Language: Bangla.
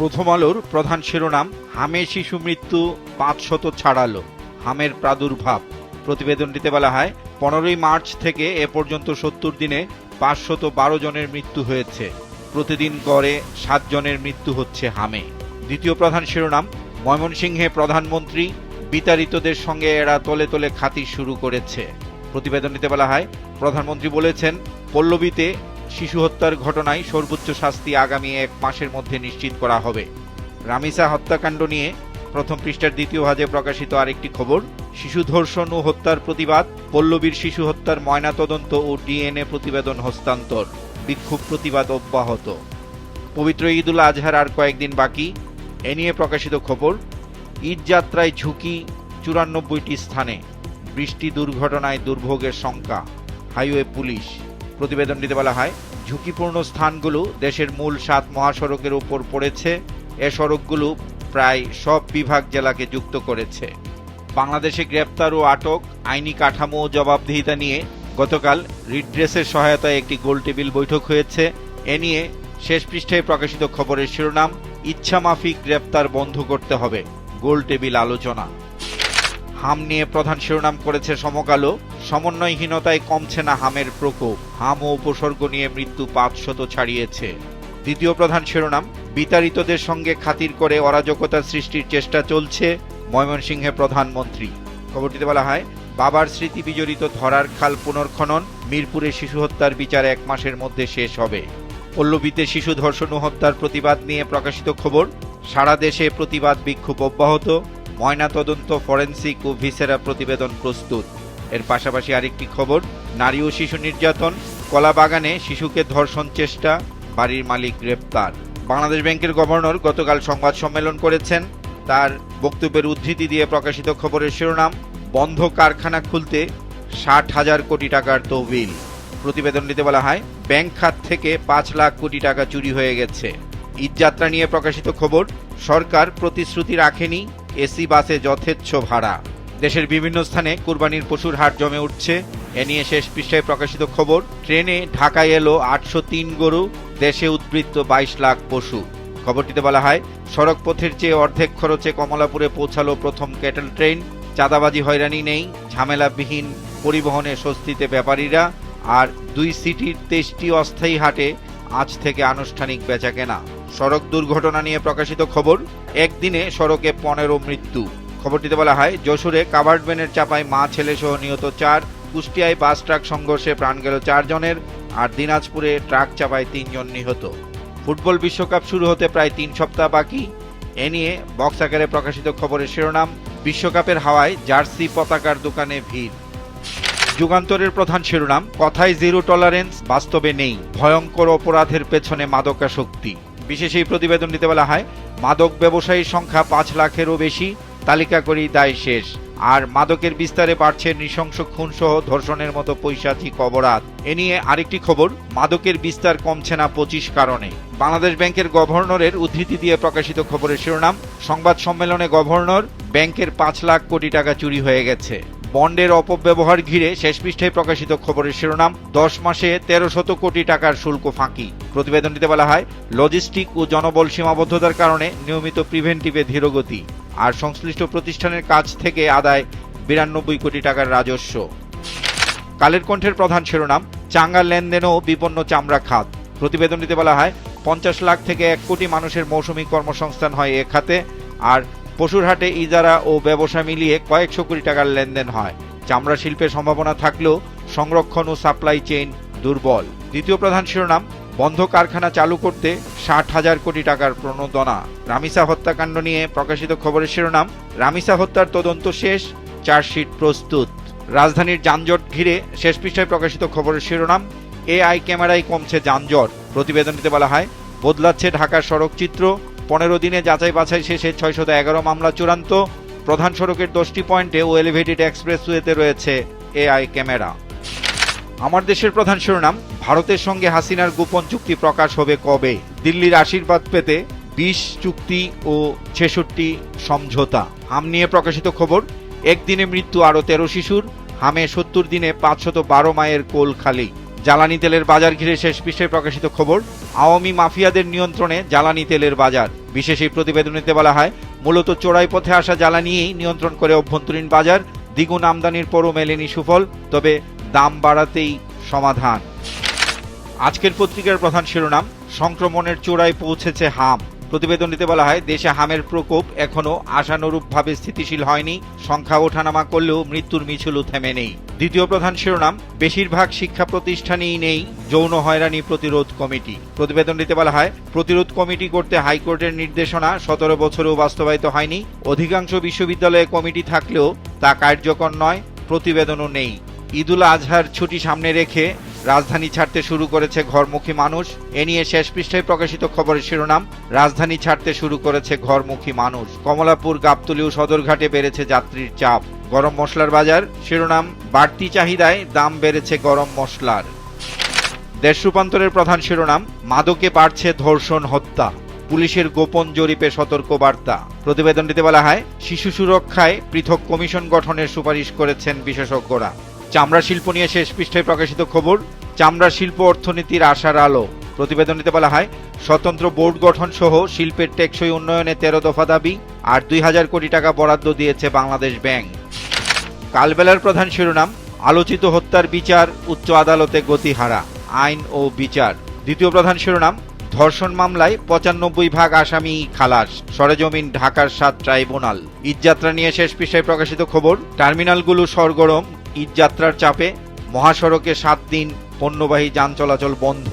প্রথম আলোর প্রধান শিরোনাম, হামে শিশু মৃত্যু 500 ছাড়ালো, হামের প্রাদুর্ভাব। প্রতিবেদনটিতে বলা হয়, 15ই মার্চ থেকে এ পর্যন্ত 70 দিনে 512 জনের মৃত্যু হয়েছে। প্রতিদিন গড়ে 7 জনের মৃত্যু হচ্ছে হামে। দ্বিতীয় প্রধান শিরোনাম, ময়মনসিংহে প্রধানমন্ত্রী বিতাড়িতদের সঙ্গে এরা তলে তলে খাতির শুরু করেছে। প্রতিবেদনটিতে বলা হয়, প্রধানমন্ত্রী বলেছেন, পল্লবীতে শিশু হত্যার ঘটনায় সর্বোচ্চ শাস্তি আগামী 1 মাসের মধ্যে নিশ্চিত করা হবে। রামিসা হত্যাকাণ্ড নিয়ে প্রথম পৃষ্ঠার দ্বিতীয় ভাগে প্রকাশিত আরেকটি খবর, শিশু ধর্ষণ ও হত্যার প্রতিবাদ, পল্লবীর শিশু হত্যার ময়নাতদন্ত ও ডিএনএ প্রতিবেদন হস্তান্তর, বিক্ষোভ প্রতিবাদ অব্যাহত। পবিত্র ঈদ উল আজহার আর কয়েকদিন বাকি, এ নিয়ে প্রকাশিত খবর, ঈদ যাত্রায় ঝুঁকি 94টি স্থানে, বৃষ্টি দুর্ঘটনায় দুর্ভোগের শঙ্কা, হাইওয়ে পুলিশ। প্রতিবেদনটিতে বলা হয়, ঝুঁকিপূর্ণ স্থানগুলো দেশের মূল 7 মহাসড়কের উপর পড়েছে। এ সড়কগুলো প্রায় সব বিভাগ জেলাকে যুক্ত করেছে। বাংলাদেশে গ্রেপ্তার ও আটক, আইনি কাঠামো ও জবাবদিহিতা নিয়ে গতকাল রিড্রেসের সহায়তায় একটি গোলটেবিল বৈঠক হয়েছে। এ নিয়ে শেষ পৃষ্ঠায় প্রকাশিত খবরের শিরোনাম, ইচ্ছামাফিক গ্রেপ্তার বন্ধ করতে হবে, গোলটেবিল আলোচনা। হাম নিয়ে প্রধান শিরোনাম করেছে সমকালো, সমন্বয়হীনতায় কমছে না হামের প্রকোপ, হাম ও উপসর্গ নিয়ে মৃত্যু 500 ছাড়িয়েছে। দ্বিতীয় প্রধান শিরোনাম, বিতাড়িতদের সঙ্গে খাতির করে অরাজকতা সৃষ্টির চেষ্টা চলছে, ময়মনসিংহে প্রধানমন্ত্রী। খবরটিতে বলা হয়, বাবার স্মৃতি বিজড়িত ধরার খাল পুনর্খনন, মিরপুরে শিশু হত্যার বিচার 1 মাসের মধ্যে শেষ হবে। পল্লবীতে শিশু ধর্ষণ ও হত্যার প্রতিবাদ নিয়ে প্রকাশিত খবর, সারা দেশে প্রতিবাদ বিক্ষোভ অব্যাহত, ময়নাতদন্ত, ফরেনসিক ও ভিসেরা প্রতিবেদন প্রস্তুত। এর পাশাপাশি আরেকটি খবর, নারী ও শিশু নির্যাতন, কলাবাগানে শিশুকে ধর্ষণ চেষ্টা, বাড়ির মালিক গ্রেপ্তার। বাংলাদেশ ব্যাংকের গভর্নর গতকাল সংবাদ সম্মেলন করেছেন। তার বক্তব্যের উদ্ধৃতি দিয়ে প্রকাশিত খবরের শিরোনাম, বন্ধ কারখানা খুলতে 60,000 কোটি টাকার তহবিল। প্রতিবেদনটিতে বলা হয়, ব্যাংক খাত থেকে 5 লাখ কোটি টাকা চুরি হয়ে গেছে। ঈদযাত্রা নিয়ে প্রকাশিত খবর, সরকার প্রতিশ্রুতি রাখেনি, এসি বাসে যথেচ্ছ ভাড়া। দেশের বিভিন্ন স্থানে কুরবানির পশুর হাট জমে উঠছে। এ নিয়ে শেষ পৃষ্ঠায় প্রকাশিত খবর, ট্রেনে ঢাকায় এলো 803 গরু, দেশে উদ্বৃত্ত 22 লাখ পশু। খবরটিতে বলা হয়, সড়ক পথের চেয়ে অর্ধেক খরচে কমলাপুরে পৌঁছালো প্রথম ক্যাটেল ট্রেন, চাঁদাবাজি হয়রানি নেই, ঝামেলাবিহীন পরিবহনে স্বস্তিতে ব্যাপারীরা। আর 2 সিটির 23টি অস্থায়ী হাটে আজ থেকে আনুষ্ঠানিক বেচাকেনা। সড়ক দুর্ঘটনা নিয়ে প্রকাশিত খবর, একদিনে সড়কে 15 মৃত্যু। খবরটিতে বলা হয়, যশোরে কাভার্ড ভ্যানের চাপায় মা ছেলে সহ নিহত 4, কুষ্টিয়ায় বাস ট্রাক সংঘর্ষে প্রাণ গেল 4 জনের, আর দিনাজপুরে ট্রাক চাপায় 3 জন নিহত। ফুটবল বিশ্বকাপ শুরু হতে প্রায় 3 সপ্তাহ বাকি। এ নিয়ে বক্স আকারে প্রকাশিত খবরের শিরোনাম, বিশ্বকাপের হাওয়ায় জার্সি পতাকার দোকানে ভিড়। যুগান্তরের প্রধান শিরোনাম, কথায় জিরো টলারেন্স, বাস্তবে নেই, ভয়ঙ্কর অপরাধের পেছনে মাদকাসক্তি। বিশেষ এই প্রতিবেদনটিতে বলা হয়, মাদক ব্যবসায়ীর সংখ্যা 5 লাখেরও বেশি, তালিকা করেই দায় শেষ। আর মাদকের বিস্তারে বাড়ছে নৃশংস খুনসহ ধর্ষণের মতো পৈশাচিক অপরাধ। এ নিয়ে আরেকটি খবর, মাদকের বিস্তার কমছে না 25 কারণে। বাংলাদেশ ব্যাংকের গভর্নরের উদ্ধৃতি দিয়ে প্রকাশিত খবরের শিরোনাম, সংবাদ সম্মেলনে গভর্নর, ব্যাংকের 5 লাখ কোটি টাকা চুরি হয়ে গেছে। বন্ডের অপব্যবহার ঘিরে শেষ পৃষ্ঠায় প্রকাশিত খবরের শিরোনাম, 10 মাসে 1300 কোটি টাকার শুল্ক ফাঁকি। প্রতিবেদনটিতে বলা হয়, লজিস্টিক ও জনবল সীমাবদ্ধতার কারণে নিয়মিত প্রিভেন্টিভে ধীরগতি, আর সংশ্লিষ্ট প্রতিষ্ঠানের কাছ থেকে আদায় 92 কোটি টাকার রাজস্ব। কালের কণ্ঠের প্রধান শিরোনাম, চাঙ্গা লেনদেনও বিপন্ন চামড়া খাত। প্রতিবেদনটিতে বলা হয়, 50 লাখ থেকে 1 কোটি মানুষের মৌসুমী কর্মসংস্থান হয় এ খাতে, আর পশুর হাটে ইজারা ও ব্যবসা মিলিয়ে কয়েকশো কোটি টাকার লেনদেন হয়। চামড়া শিল্পের সম্ভাবনা থাকলেও সংরক্ষণ ও সাপ্লাই চেইন দুর্বল। দ্বিতীয় প্রধান শিরোনাম, বন্ধ কারখানা চালু করতে 60,000 কোটি টাকার প্রণোদনা। রামিসা হত্যাকাণ্ড নিয়ে প্রকাশিত খবরের শিরোনাম, রামিসা হত্যার তদন্ত শেষ, চার্জশিট প্রস্তুত। রাজধানীর যানজট ঘিরে শেষ পৃষ্ঠায় প্রকাশিত খবরের শিরোনাম, এআই ক্যামেরায় কমছে যানজট। প্রতিবেদনটিতে বলা হয়, বদলাচ্ছে ঢাকার সড়ক চিত্র, 15 দিনে যাচাই বাছাই শেষে 611 মামলা চূড়ান্ত। প্রধান সড়কের 10টি পয়েন্টে ও এলিভেটেড এক্সপ্রেসওয়েতে রয়েছে এআই ক্যামেরা। আমার দেশের প্রধান শিরোনাম, ভারতের সঙ্গে হাসিনার গোপন চুক্তি প্রকাশ হবে কবে, দিল্লির আশীর্বাদ পেতে 20 চুক্তি ও 66 সমঝোতা। হাম নিয়ে প্রকাশিত খবর, একদিনে মৃত্যু আরও 13 শিশুর, হামে 70 দিনে 512 মায়ের কোল খালি। জ্বালানি তেলের বাজার ঘিরে শেষ পৃষ্ঠায় প্রকাশিত খবর, আওয়ামী মাফিয়াদের নিয়ন্ত্রণে জ্বালানি তেলের বাজার। বিশেষ এই প্রতিবেদনীতে বলা হয়, মূলত চোরাই পথে আসা জ্বালানিই নিয়ন্ত্রণ করে অভ্যন্তরীণ বাজার। দ্বিগুণ আমদানির পরও মেলেনি সুফল, তবে দাম বাড়াতেই সমাধান। আজকের পত্রিকার প্রধান শিরোনাম, সংক্রমণের চূড়ায় পৌঁছেছে হাম। প্রতিবেদনটিতে বলা হয়, দেশে হামের প্রকোপ এখনো আশানুরূপভাবে স্থিতিশীল হয়নি। সংখ্যা ওঠানামা করলেও মৃত্যুর মিছিলও থেমে নেই। দ্বিতীয় প্রধান শিরোনাম, বেশিরভাগ শিক্ষা প্রতিষ্ঠানেই নেই যৌন হয়রানি প্রতিরোধ কমিটি। প্রতিবেদনটিতে বলা হয়, প্রতিরোধ কমিটি করতে হাইকোর্টের নির্দেশনা 17 বছরেও বাস্তবায়িত হয়নি। অধিকাংশ বিশ্ববিদ্যালয়ে কমিটি থাকলেও তা কার্যকর নয়, প্রতিবেদনও নেই। ঈদুল আজহার ছুটি সামনে রেখে রাজধানী ছাড়তে শুরু করেছে ঘরমুখী মানুষ। এ নিয়ে শেষ পৃষ্ঠায় প্রকাশিত খবরের শিরোনাম, রাজধানী ছাড়তে শুরু করেছে ঘরমুখী মানুষ। কমলাপুর, গাবতলী ও সদরঘাটে বেড়েছে যাত্রীর চাপ। গরম মশলার বাজার শিরোনাম, বাড়তি চাহিদায় দাম বেড়েছে গরম মশলার। দেশ রূপান্তরের প্রধান শিরোনাম, মাদকে বাড়ছে ধর্ষণ হত্যা। পুলিশের গোপন জরিপে সতর্ক বার্তা। প্রতিবেদনটিতে বলা হয়, শিশু সুরক্ষায় পৃথক কমিশন গঠনের সুপারিশ করেছেন বিশেষজ্ঞরা। চামড়া শিল্প নিয়ে শেষ পৃষ্ঠায় প্রকাশিত খবর, চামড়া শিল্প অর্থনীতির আশার আলো। প্রতিবেদনটিতে বলা হয়, স্বতন্ত্র বোর্ড গঠন সহ শিল্পের টেকসই উন্নয়নে 13 দফা দাবি, আর 2000 কোটি টাকা বরাদ্দ দিয়েছে বাংলাদেশ ব্যাংক। কালবেলার প্রধান শিরোনাম, আলোচিত হত্যার বিচার উচ্চ আদালতে গতিহারা, আইন ও বিচার। দ্বিতীয় প্রধান শিরোনাম, ধর্ষণ মামলায় 95% আসামি খালাস, সরেজমিন ঢাকার 7 ট্রাইব্যুনাল। ঈদযাত্রা নিয়ে শেষ পৃষ্ঠায় প্রকাশিত খবর, টার্মিনালগুলো সরগরম ঈদযাত্রার চাপে। মহাসড়কে 7 দিন পণ্যবাহী যান চলাচল বন্ধ।